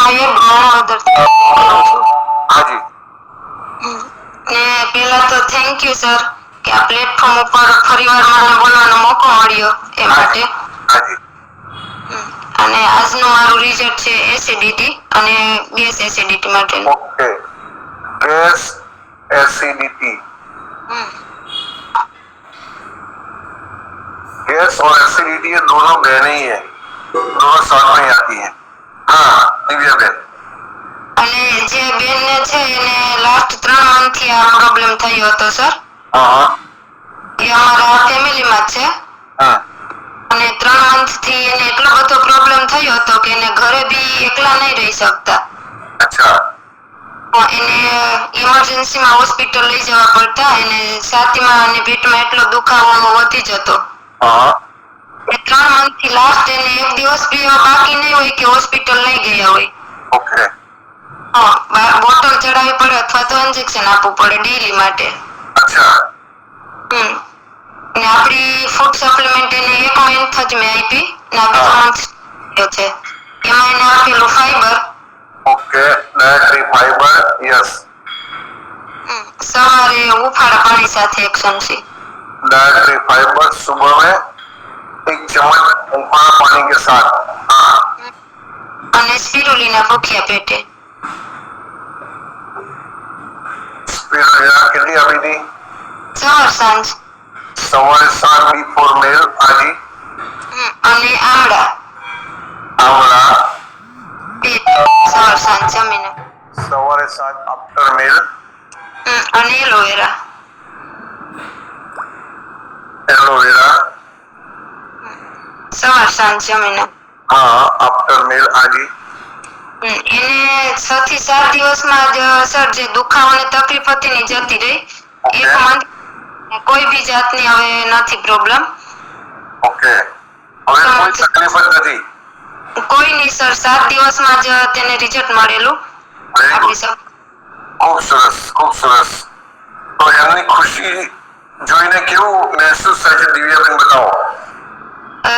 નાયબ માણાવદર બોલું છું. હાજી. ને પેલા તો થેન્ક યુ સર કે આ પ્લેટફોર્મ ઉપર ફરીવાર મને બોલવાનો મોકો મળ્યો એ માટે. હાજી. અને આજનું મારું રિઝલ્ટ છે એસિડિટી અને ગેસ એસિડિટી માટેનું. ओके, गैस एसिडिटी, गैस और एसिडिटी ये दोनों बहने ही है, दोनों साथ में ही आती है. हाँ दिव्या बेन. અને જે બેનને છે એને લાસ્ટ 3 મંથથી આ પ્રોબ્લેમ થયો હતો સર. हाँ એ અમારા ફેમિલીમાં જ છે. हाँ. અને 3 મંથથી એને એટલો બધો પ્રોબ્લેમ થયો હતો કે એને ઘરે બી એકલા નહીં રહી શકતા. अच्छा. એને ઇમરજન્સીમાં હોસ્પિટલ લઈ જવા પડતા. એને છાતીમાં અને પેટમાં એટલો દુખાવો વધી જતો. हाँ. 3 મંથથી લાસ્ટ એને એક દિવસ બી બાકી નહીં હોય કે હોસ્પિટલ નહીં ગયા હોય. ओके. બોટલ ચડાવવી પડે અથવા તો ઇન્જેક્શન આપવું પડે ડેઈલી માટે. अच्छा. ને આપણી ફૂડ સપ્લિમેન્ટ એને 1 મંથ જ મેં આપી ને આ બીજો મંથ છે. એમાં એને આપેલું fibre. Okay, dietary fibre, yes. સવારે ઉફાળા પાણી સાથે 1 ચમચી. डायट्री फाइबर सुबह में 1 चम्मच उफाड़ा पानी के साथ. हाँ. અને સ્પિરુલિના ભૂખ્યા પેટે. स्पिरुलिना कितनी अभी थी? સવાર સાંજ. सवारे 7 बिफोर मेल. हाजी. અને આમળા आंवला સવાર સાંજ જમીને. सवारे 7 आफ्टर मेल. અને એલોવેરા. एलोवेरा સવાર સાંજ જમીને. हाँ आफ्टर मेल. हाजी. એને 6 થી 7 દિવસમાં જ સર જે દુખાવો ને તકલીફ હતી ને જતી રહી. Okay. 1 મંથ કોઈ બી જાતની હવે નથી પ્રોબ્લેમ. ओके, હવે કોઈ તકલીફ જ નથી. કોઈ નહીં સર 7 દિવસમાં જ તેને રિઝલ્ટ મળેલું. Very આપણી good. ખૂબ સરસ, ખૂબ સરસ. તો એમની ખુશી જોઈને કેવું મહેસૂસ થાય છે દિવ્યાબેન, બતાવો.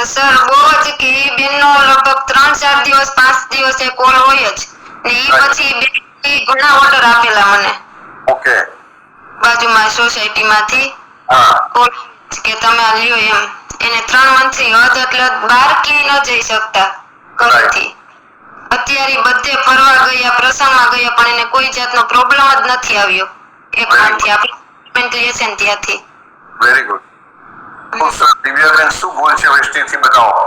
સર બહુ જ કે ઈ બેનનો લગભગ 3-4 દિવસ 5 દિવસ એ કોલ હોય જ ને ઈ પછી બેન ઘણા ઓર્ડર આપેલા મને ઓકે. બાજુમાં સોસાયટીમાંથી. હા. કોલ કે તમે આ લ્યો એમ. એને 3 મંથથી હદ એટલે બહાર ક્યાંય ન જઈ શકતા ઘરેથી. અત્યારે બધે ફરવા ગયા, પ્રસંગમાં ગયા, પણ એને કોઈ જાતનો પ્રોબ્લેમ જ નથી આવ્યો 1 મંથથી આપણે લેશે ને ત્યાંથી. Very good. ખૂબ સરસ. દિવ્યાબેન શું ગોલ છે વેસ્ટેજથી, બતાવો.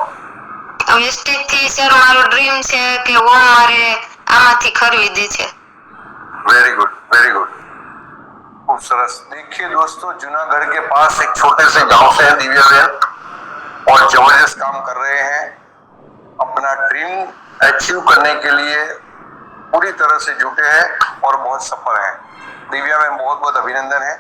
વેસ્ટેજથી સર મારો ડ્રીમ છે કે હોમ મારે આમાંથી ખરીદી છે. Very good, very good. खूब सरस. देखिए दोस्तों, जूनागढ़ के पास एक छोटे से गांव से है दिव्या बहन और जबरदस्त काम कर रहे हैं. अपना ड्रीम अचीव करने के लिए पूरी तरह से जुटे हैं और बहुत सफल हैं. दिव्या बहन बहुत बहुत अभिनंदन है.